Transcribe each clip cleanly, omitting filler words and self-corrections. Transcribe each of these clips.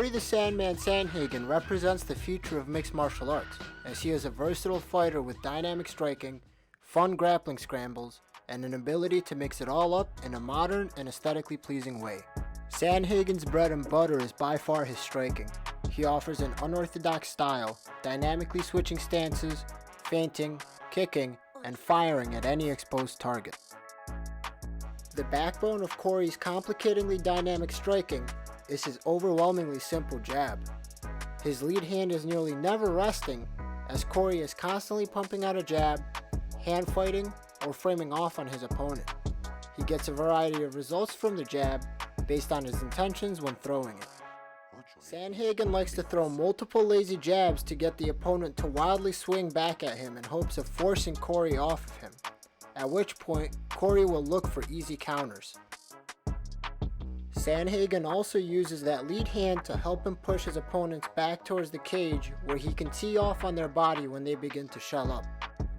Cory the Sandman Sandhagen represents the future of mixed martial arts, as he is a versatile fighter with dynamic striking, fun grappling scrambles, and an ability to mix it all up in a modern and aesthetically pleasing way. Sandhagen's bread and butter is by far his striking. He offers an unorthodox style, dynamically switching stances, feinting, kicking, and firing at any exposed target. The backbone of Cory's complicatingly dynamic striking is his overwhelmingly simple jab. His lead hand is nearly never resting, as Cory is constantly pumping out a jab, hand fighting, or framing off on his opponent. He gets a variety of results from the jab based on his intentions when throwing it. Sandhagen likes to throw multiple lazy jabs to get the opponent to wildly swing back at him in hopes of forcing Cory off of him, at which point Cory will look for easy counters. Sandhagen also uses that lead hand to help him push his opponents back towards the cage, where he can tee off on their body when they begin to shell up.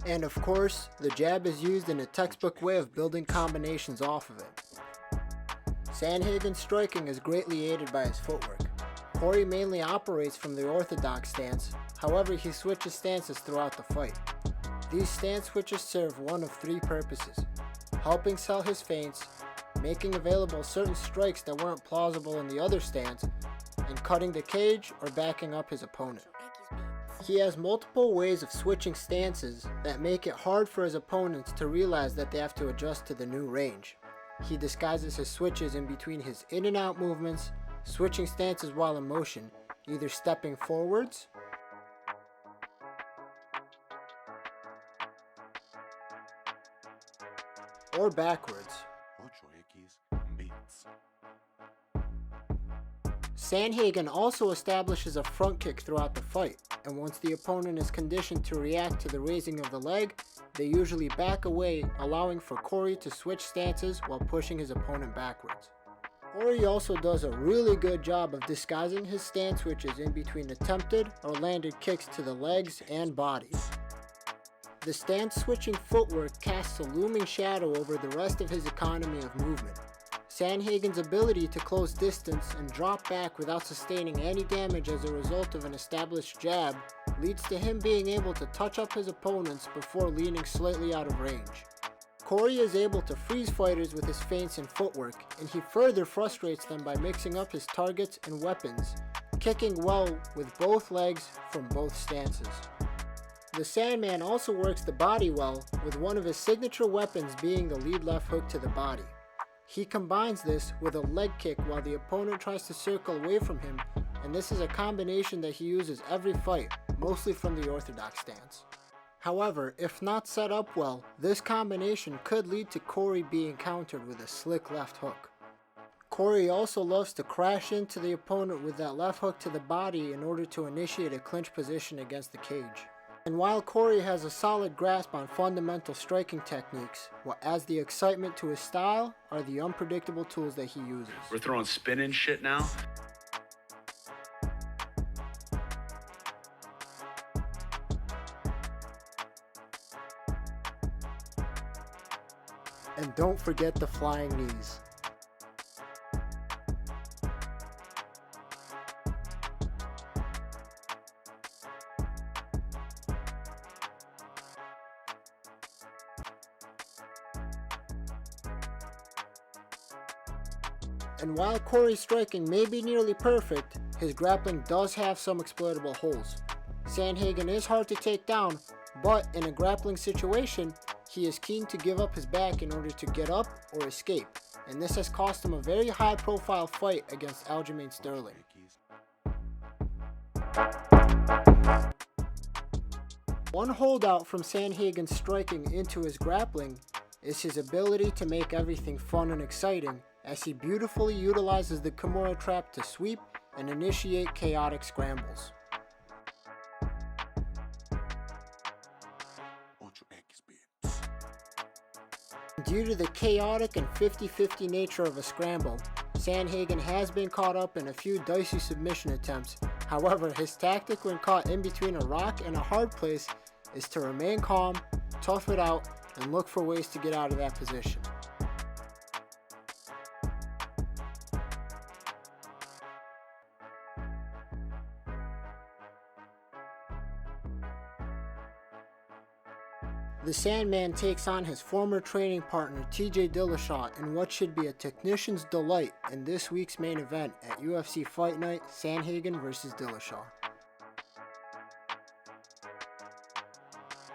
And of course, the jab is used in a textbook way of building combinations off of it. Sandhagen's striking is greatly aided by his footwork. Cory mainly operates from the orthodox stance, however he switches stances throughout the fight. These stance switches serve one of three purposes: helping sell his feints, making available certain strikes that weren't plausible in the other stance, and cutting the cage or backing up his opponent. He has multiple ways of switching stances that make it hard for his opponents to realize that they have to adjust to the new range. He disguises his switches in between his in and out movements, switching stances while in motion, either stepping forwards or backwards. Sandhagen also establishes a front kick throughout the fight, and once the opponent is conditioned to react to the raising of the leg, they usually back away, allowing for Cory to switch stances while pushing his opponent backwards. Cory also does a really good job of disguising his stance switches in between attempted or landed kicks to the legs and bodies. The stance switching footwork casts a looming shadow over the rest of his economy of movement. Sandhagen's ability to close distance and drop back without sustaining any damage as a result of an established jab leads to him being able to touch up his opponents before leaning slightly out of range. Cory is able to freeze fighters with his feints and footwork, and he further frustrates them by mixing up his targets and weapons, kicking well with both legs from both stances. The Sandman also works the body well, with one of his signature weapons being the lead left hook to the body. He combines this with a leg kick while the opponent tries to circle away from him, and this is a combination that he uses every fight, mostly from the orthodox stance. However, if not set up well, this combination could lead to Cory being countered with a slick left hook. Cory also loves to crash into the opponent with that left hook to the body in order to initiate a clinch position against the cage. And while Cory has a solid grasp on fundamental striking techniques, what adds the excitement to his style are the unpredictable tools that he uses. We're throwing spin and shit now? And don't forget the flying knees. And while Cory's striking may be nearly perfect, his grappling does have some exploitable holes. Sandhagen is hard to take down, but in a grappling situation, he is keen to give up his back in order to get up or escape, and this has cost him a very high-profile fight against Aljamain Sterling. One holdout from Sandhagen's striking into his grappling is his ability to make everything fun and exciting, as he beautifully utilizes the Kimura trap to sweep and initiate chaotic scrambles. Due to the chaotic and 50-50 nature of a scramble, Sandhagen has been caught up in a few dicey submission attempts. However, his tactic when caught in between a rock and a hard place is to remain calm, tough it out, and look for ways to get out of that position. The Sandman takes on his former training partner TJ Dillashaw in what should be a technician's delight in this week's main event at UFC Fight Night, Sandhagen vs. Dillashaw.